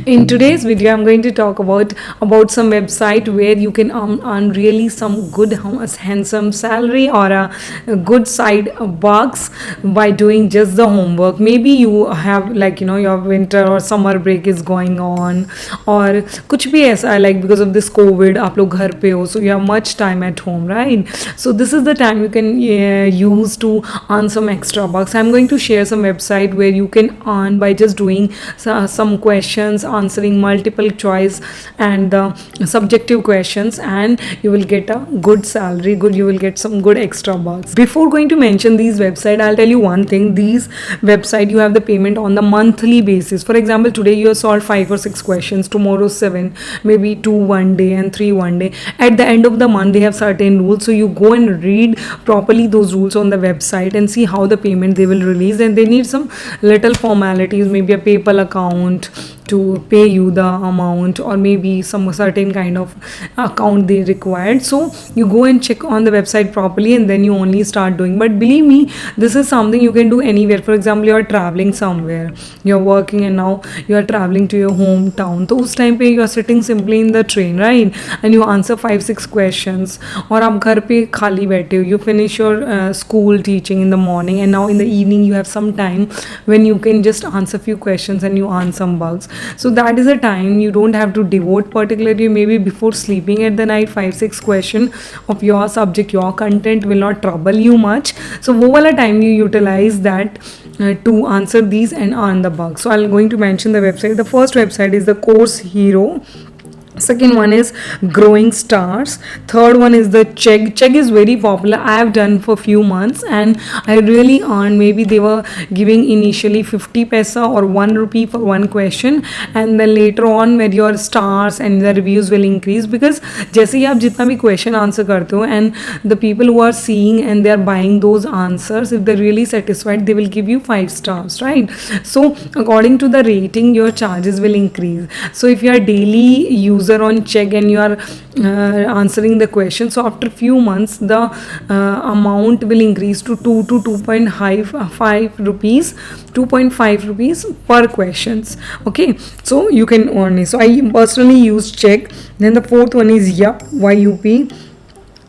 In today's video, I'm going to talk about some website where you can earn really some good handsome salary or a good side bucks by doing just the homework. Maybe you have your winter or summer break is going on और कुछ भी ऐसा like because of this COVID आप लोग घर पे हो, so you have much time at home, right? So this is the time you can use to earn some extra bucks. I'm going to share some website where you can earn by just doing some questions, answering multiple choice and the subjective questions, and you will get a good salary, you will get some good extra bucks. Before going to mention these website, I'll tell you one thing. These website you have the payment on the monthly basis. For example, today you have solved 5 or 6 questions, tomorrow 7, maybe 2 one day and 3 one day. At the end of the month they have certain rules, so you go and read properly those rules on the website and see how the payment they will release. And they need some little formalities, maybe a PayPal account to pay you the amount, or maybe some certain kind of account they required. So you go and check on the website properly and then you only start doing. But believe me, this is something you can do anywhere. For example, you are traveling somewhere, you are working and now you are traveling to your hometown, so उस time पे you are sitting simply in the train, right, and you answer 5-6 questions. और आप घर पे खाली बैठे हो, you finish your school teaching in the morning and now in the evening you have some time when you can just answer few questions and you earn some bucks. So that is a time you don't have to devote particularly maybe before sleeping at the night. 5-6 question of your subject, your content will not trouble you much. So वो वाला time you utilize that to answer these and earn the bucks. So I'm going to mention the website. The first website is the Course Hero. Second one is Growing Stars. Third one is the Chegg is very popular. I have done for few months and I really earned. Maybe they were giving initially 50 paisa or 1 rupee for one question, and then later on where your stars and the reviews will increase, because जैसे ही आप जितना भी question answer करते हो and the people who are seeing and they are buying those answers, if they're really satisfied, they will give you 5 stars, right? So according to the rating, your charges will increase. So if you are daily user on Chegg and you are answering the question, so after few months the amount will increase to 2 to 2.5 rupees 2.5 rupees per questions. Okay, so you can earn it. So I personally use Chegg. Then the fourth one is YUP.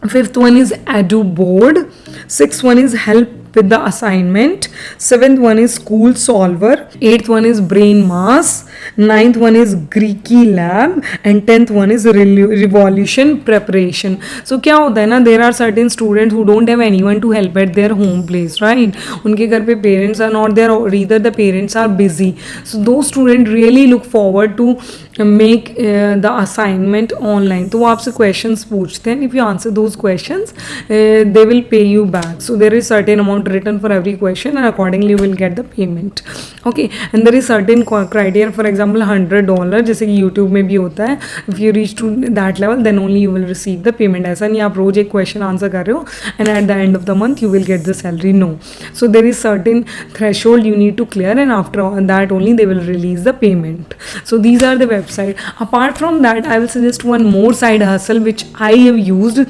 Fifth one is Edu Board. Sixth one is Help with the Assignment. Seventh one is School Solver. Eighth one is Brain Mass. Ninth one is Greeky Lab. And 10th one is Revolution Preparation. So क्या होता है ना, there are certain students who don't have anyone to help at their home place, right? उनके घर पे parents are not there, or either the parents are busy. So those students really look forward to make the assignment online. तो वो आपसे questions पूछते हैं. If you answer those questions, they will pay you back. So there is certain amount written for every question and accordingly you will get the payment. Okay, and there is certain criteria. For example, $100 जैसे कि YouTube में भी होता है. If you reach to that level, then only you will receive the payment. ऐसा नहीं आप रोज एक question answer कर रहे हो and at the end of the month you will get the salary. No. So there is certain threshold you need to clear, and after that only they will release the payment. So these are the website. Apart from that, I will suggest one more side hustle which I have used.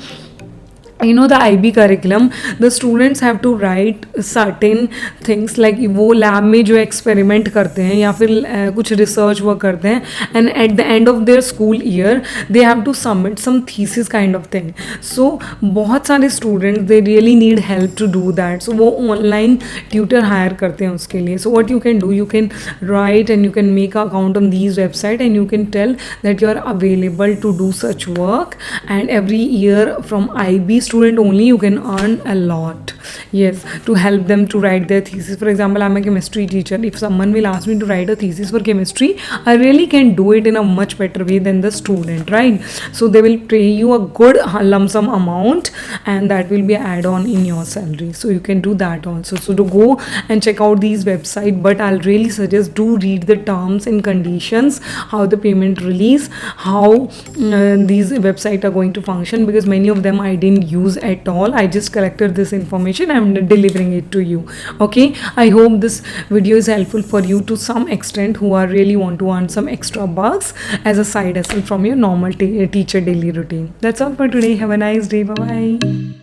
You know, the IB curriculum, the students have to write certain things like वो lab में जो experiment करते हैं या फिर कुछ research work करते हैं, and at the end of their school year they have to submit some thesis kind of thing. So बहुत सारे students they really need help to do that. So वो online tutor hire करते हैं उसके लिए. So what you can do, you can write and you can make an account on these website and you can tell that you are available to do such work, and every year from IB student only you can earn a lot. Yes, to help them to write their thesis. For example, I'm a chemistry teacher. If someone will ask me to write a thesis for chemistry, I really can do it in a much better way than the student, right? So they will pay you a good lump sum amount and that will be add on in your salary. So you can do that also. So to go and check out these websites, but I'll really suggest do read the terms and conditions, how the payment release, how these websites are going to function, because many of them I didn't use at all. I just collected this information. I'm delivering it to you. Okay, I hope this video is helpful for you to some extent who are really want to earn some extra bucks as a side hustle from your normal teacher daily routine. That's all for today. Have a nice day. Bye bye.